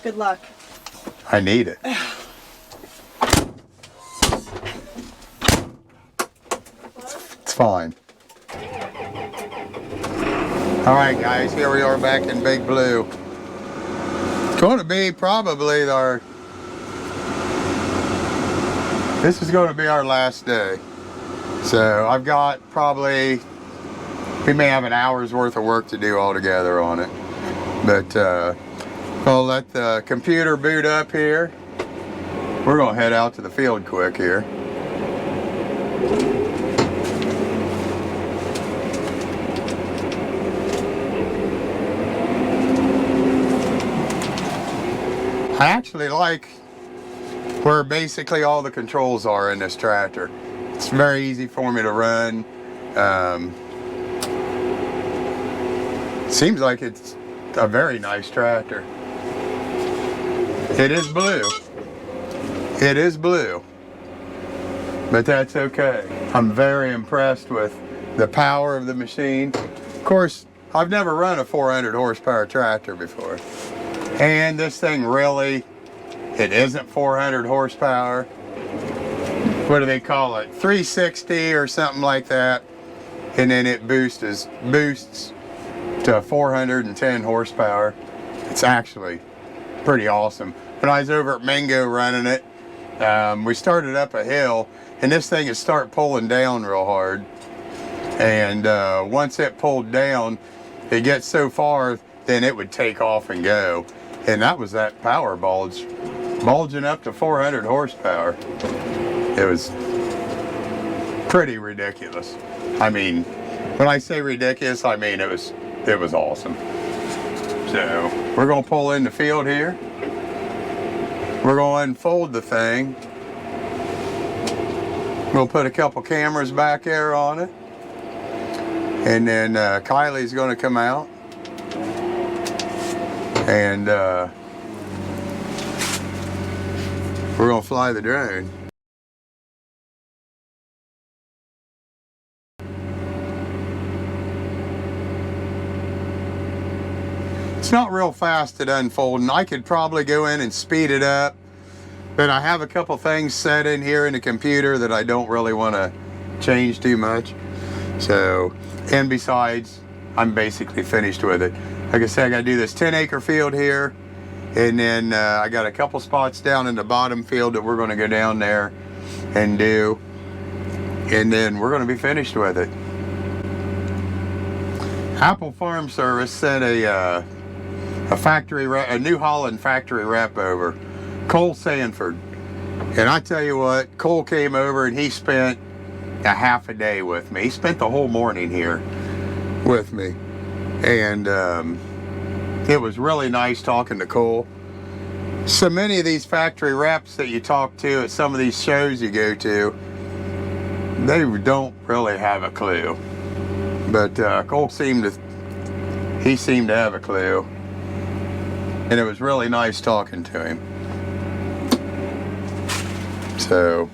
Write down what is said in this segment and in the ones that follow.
Good luck. I need it. It's fine. Alright guys, here we are back in Big Blue. It's going to be probably this is going to be our last day. So I've got probably, we may have an hour's worth of work to do altogether on it. But I'll let the computer boot up here. We're going to head out to the field quick here. I actually like where basically all the controls are in this tractor. It's very easy for me to run. Seems like it's a very nice tractor. It is blue. It is blue. But that's okay. I'm very impressed with the power of the machine. Of course, I've never run a 400 horsepower tractor before. And this thing really, it isn't 400 horsepower. What do they call it? 360 or something like that. And then it boosts to 410 horsepower. It's actually pretty awesome. When I was over at Mango running it, we started up a hill and this thing would start pulling down real hard. And once it pulled down, it gets so far, then it would take off and go. And that was that power bulging up to 400 horsepower. It was pretty ridiculous. I mean, when I say ridiculous, I mean it was awesome. So we're gonna pull in the field here. We're gonna unfold the thing. We'll put a couple cameras back there on it. And then Kylie's gonna come out. And we're gonna fly the drone. It's not real fast at unfolding. I could probably go in and speed it up, but I have a couple things set in here in the computer that I don't really want to change too much. So, and besides, I'm basically finished with it. Like I said, I got to do this 10-acre field here, and then I got a couple spots down in the bottom field that we're going to go down there and do, and then we're going to be finished with it. Apple Farm Service sent a New Holland factory rep over, Cole Sanford, and I tell you what, Cole came over and he spent a half a day with me. He spent the whole morning here with me. And it was really nice talking to Cole. So many of these factory reps that you talk to at some of these shows you go to, they don't really have a clue. But Cole seemed to have a clue. And it was really nice talking to him. So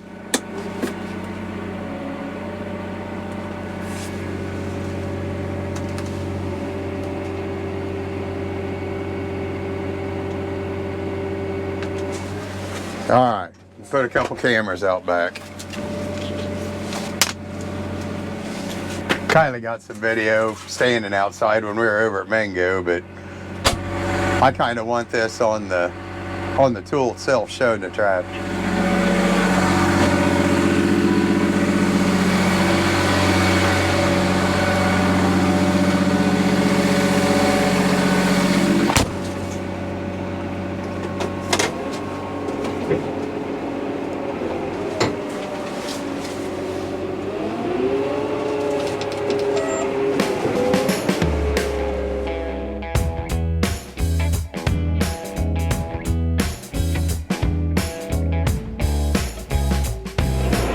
alright, put a couple cameras out back. Kylie got some video standing outside when we were over at Mango, but I kind of want this on the tool itself showing the track.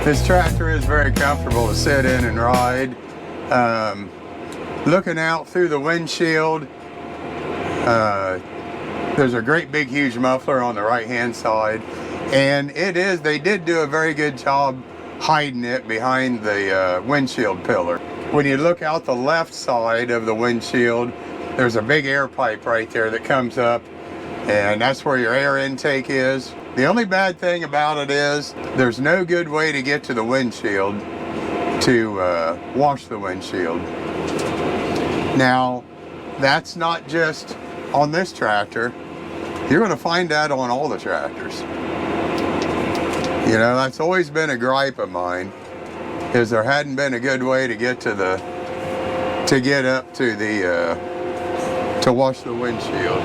This tractor is very comfortable to sit in and ride. Looking out through the windshield, there's a great big huge muffler on the right hand side, and they did do a very good job hiding it behind the windshield pillar. When you look out the left side of the windshield, there's a big air pipe right there that comes up and that's where your air intake is. The only bad thing about it is there's no good way to get to the windshield to wash the windshield. Now, that's not just on this tractor. You're going to find that on all the tractors. You know, that's always been a gripe of mine, is there hadn't been a good way to get to the, to get up to the, to wash the windshield.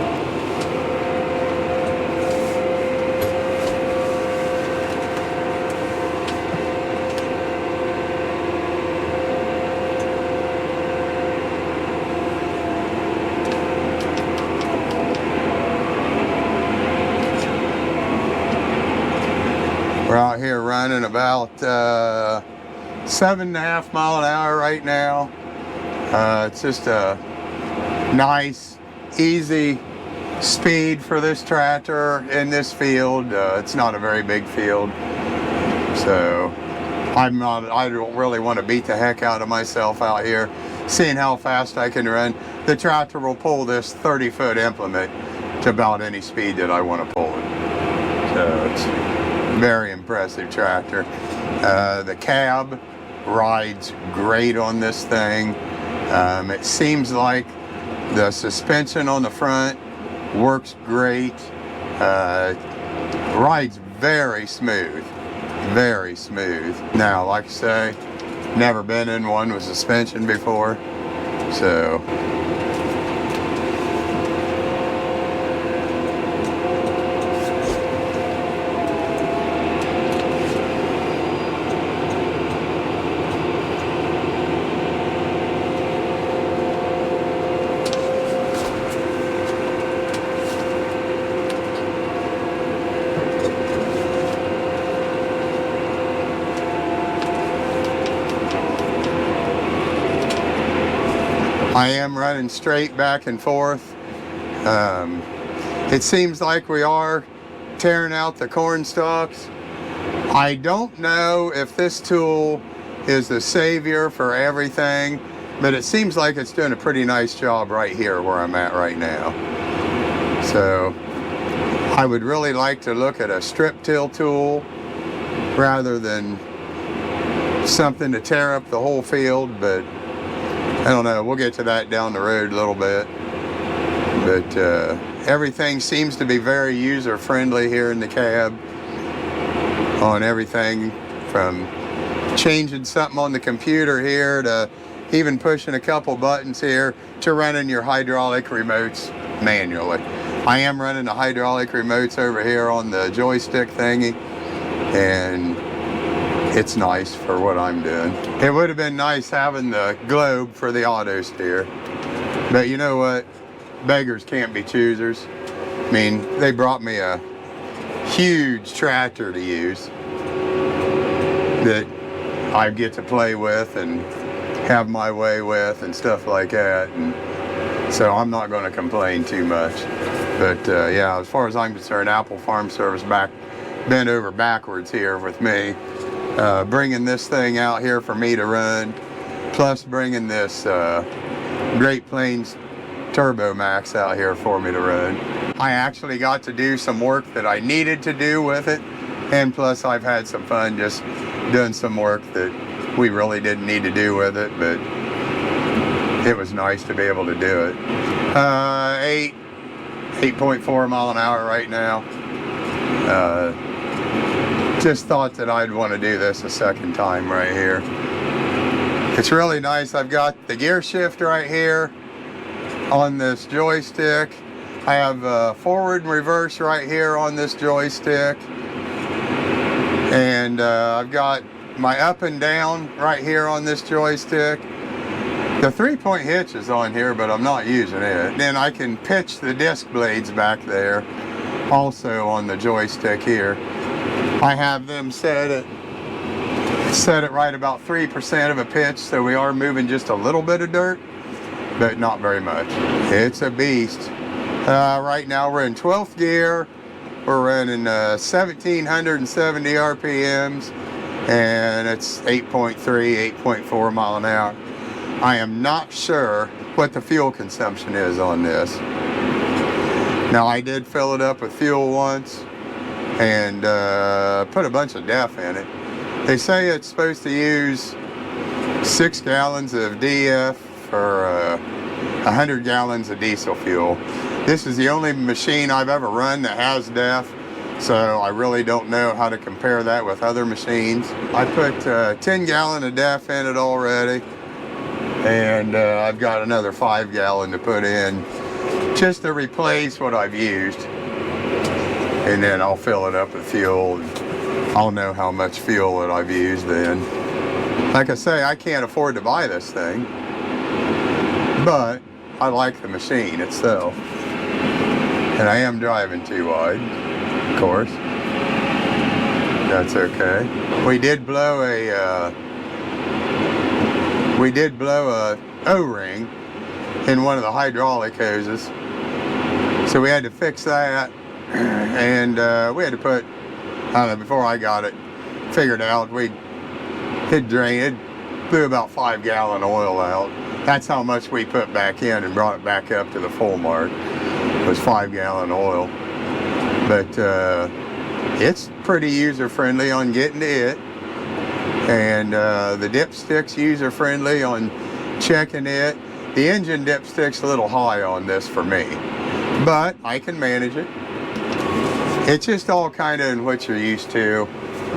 We're out here running about 7.5 miles an hour right now. It's just a nice, easy speed for this tractor in this field. It's not a very big field, so I don't really want to beat the heck out of myself out here, seeing how fast I can run. The tractor will pull this 30-foot implement to about any speed that I want to pull it. So it's very impressive tractor. The cab rides great on this thing. It seems like the suspension on the front works great. Rides very smooth, very smooth. Now, like I say, never been in one with suspension before, so. I am running straight back and forth. It seems like we are tearing out the corn stalks. I don't know if this tool is the savior for everything, but it seems like it's doing a pretty nice job right here where I'm at right now. So I would really like to look at a strip till tool rather than something to tear up the whole field, but I don't know, we'll get to that down the road a little bit. But everything seems to be very user friendly here in the cab, on everything from changing something on the computer here to even pushing a couple buttons here to running your hydraulic remotes manually. I am running the hydraulic remotes over here on the joystick thingy, and it's nice for what I'm doing. It would have been nice having the globe for the auto steer, but you know what? Beggars can't be choosers. I mean, they brought me a huge tractor to use that I get to play with and have my way with and stuff like that, and so I'm not going to complain too much. But yeah, as far as I'm concerned, Apple Farm Service bent over backwards here with me. Bringing this thing out here for me to run, plus bringing this Great Plains Turbo Max out here for me to run. I actually got to do some work that I needed to do with it, and plus I've had some fun just doing some work that we really didn't need to do with it, but it was nice to be able to do it. 8.4 mile an hour right now. Just thought that I'd want to do this a second time right here. It's really nice. I've got the gear shift right here on this joystick. I have forward and reverse right here on this joystick. And I've got my up and down right here on this joystick. The 3-point hitch is on here, but I'm not using it. Then I can pitch the disc blades back there also on the joystick here. I have them set it right about 3% of a pitch, so we are moving just a little bit of dirt, but not very much. It's a beast. Right now we're in 12th gear. We're running 1,770 RPMs, and it's 8.3, 8.4 mile an hour. I am not sure what the fuel consumption is on this. Now I did fill it up with fuel once and put a bunch of DEF in it. They say it's supposed to use 6 gallons of DF for 100 gallons of diesel fuel. This is the only machine I've ever run that has DEF, so I really don't know how to compare that with other machines. I put 10 gallon of DEF in it already, and I've got another 5 gallon to put in just to replace what I've used. And then I'll fill it up with fuel, and I'll know how much fuel that I've used then. Like I say, I can't afford to buy this thing, but I like the machine itself. And I am driving too wide, of course. That's okay. We did blow a O-ring in one of the hydraulic hoses, so we had to fix that, and we had to put, I don't know, before I got it figured out, it blew about 5 gallon oil out. That's how much we put back in and brought it back up to the full mark. It was 5 gallon oil. But it's pretty user friendly on getting to it. And the dipstick's user friendly on checking it. The engine dipstick's a little high on this for me, but I can manage it. It's just all kind of in what you're used to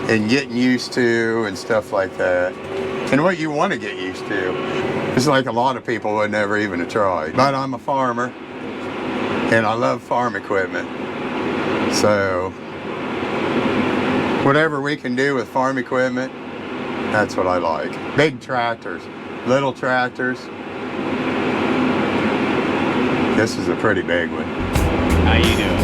and getting used to and stuff like that, and what you want to get used to. It's like a lot of people would never even have tried. But I'm a farmer and I love farm equipment, so whatever we can do with farm equipment, that's what I like. Big tractors, little tractors. This is a pretty big one. How you doing?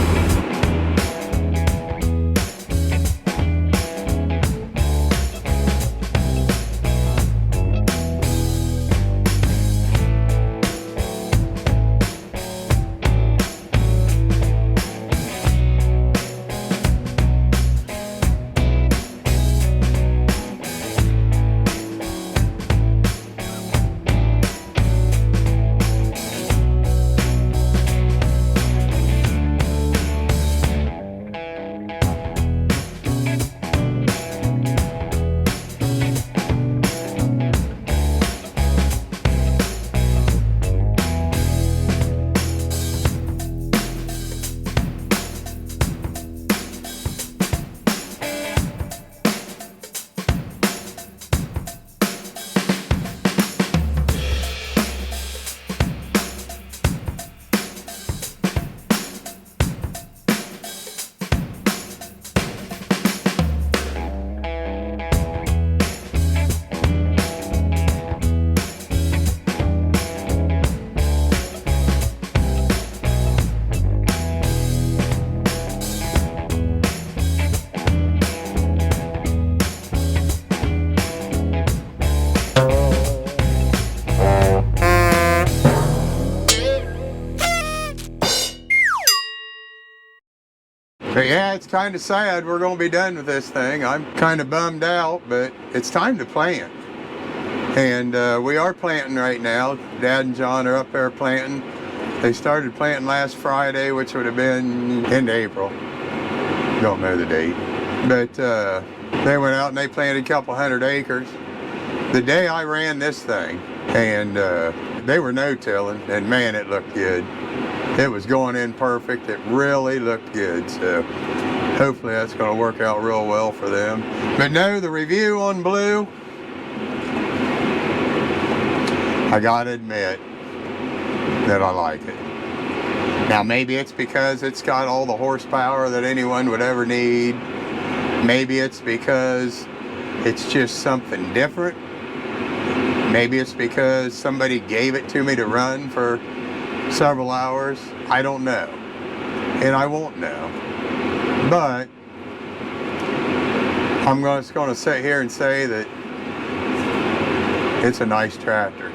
But yeah, it's kind of sad we're going to be done with this thing. I'm kind of bummed out, but it's time to plant. And we are planting right now. Dad and John are up there planting. They started planting last Friday, which would have been into April. Don't know the date. But they went out and they planted a couple 100 acres. The day I ran this thing, and they were no-tilling, and man, it looked good. It was going in perfect. It really looked good. So hopefully that's going to work out real well for them. But no, the review on Blue, I got to admit that I like it. Now maybe it's because it's got all the horsepower that anyone would ever need. Maybe it's because it's just something different. Maybe it's because somebody gave it to me to run for several hours. I don't know, and I won't know, but I'm just going to sit here and say that it's a nice tractor,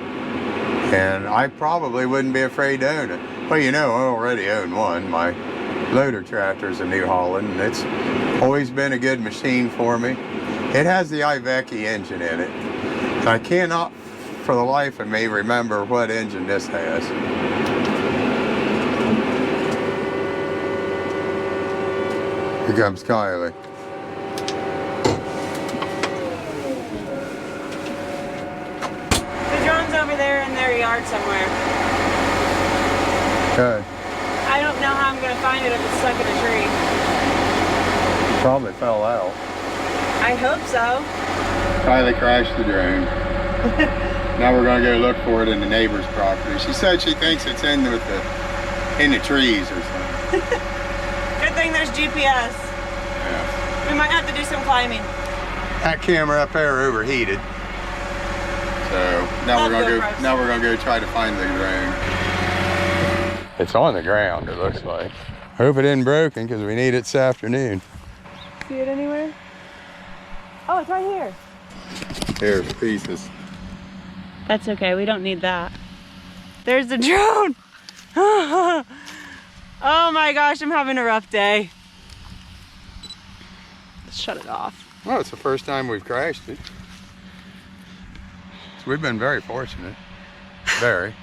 and I probably wouldn't be afraid to own it. Well, you know, I already own one. My loader tractor is a New Holland, and it's always been a good machine for me. It has the Iveco engine in it. I cannot for the life of me remember what engine this has. Here comes Kylie. The drone's over there in their yard somewhere. Okay. I don't know how I'm going to find it if it's stuck in a tree. Probably fell out. I hope so. Kylie crashed the drone. Now we're going to go look for it in the neighbor's property. She said she thinks it's in the trees or something. Good thing there's GPS. Yeah. We might have to do some climbing. That camera up there overheated. So now we're gonna go try to find the drone. It's on the ground, it looks like. Hope it isn't broken because we need it this afternoon. See it anywhere? Oh, it's right here. Here's pieces. That's okay, we don't need that. There's the drone! Oh my gosh, I'm having a rough day. Let's shut it off. Well, it's the first time we've crashed it. So we've been very fortunate. Very.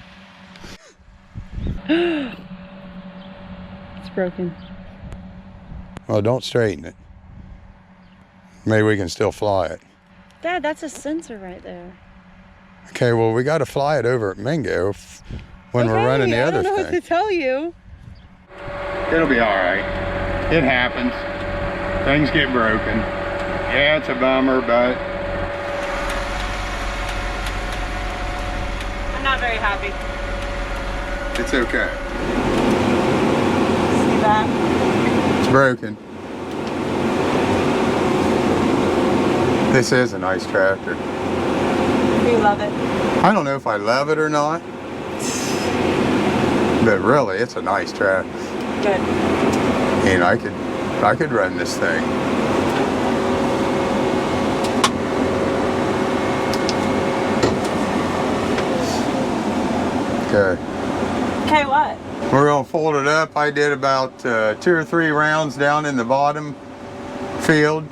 It's broken. Well, don't straighten it. Maybe we can still fly it. Dad, that's a sensor right there. Okay, well, we got to fly it over at Mingo when we're running the other thing. I don't know what to tell you. It'll be all right. It happens. Things get broken. Yeah, it's a bummer, but I'm not very happy. it's okay. See that? It's broken. This is a nice tractor. Do you love it? I don't know if I love it or not, but really, it's a nice tractor. Good. And I could run this thing. Okay. Okay, what? We're gonna fold it up. I did about 2 or 3 rounds down in the bottom field.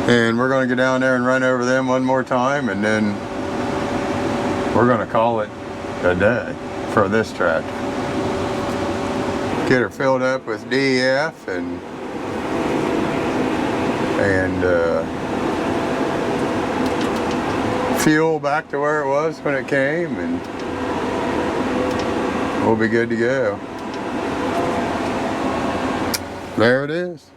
And we're gonna go down there and run over them one more time, and then we're gonna call it a day for this tractor. Get her filled up with DEF and fuel back to where it was when it came, and we'll be good to go. There it is.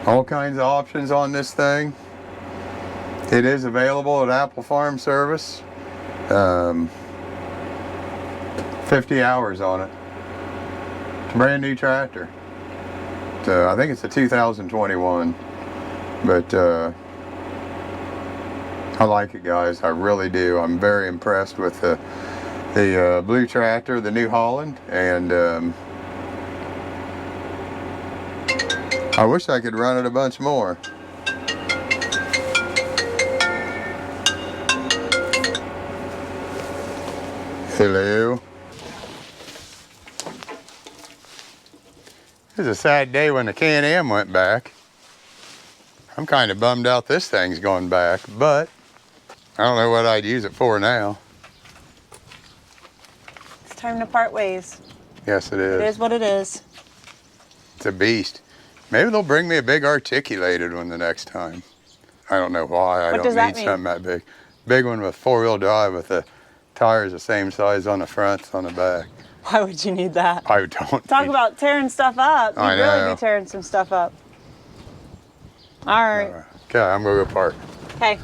All kinds of options on this thing. It is available at Apple Farm Service. 50 hours on it. It's a brand new tractor. So I think it's a 2021. But I like it, guys. I really do. I'm very impressed with the blue tractor, the New Holland, and I wish I could run it a bunch more. Hello. It was a sad day when the Can-Am went back. I'm kind of bummed out this thing's going back, but I don't know what I'd use it for now. It's time to part ways. Yes, it is. It is what it is. It's a beast. Maybe they'll bring me a big articulated one the next time. I don't know why. I don't need something that big. Big one with 4-wheel drive with the tires the same size on the front as on the back. Why would you need that? I don't. Talk about tearing stuff up. You'd really be tearing some stuff up. All right. Okay, I'm going to go park. Okay.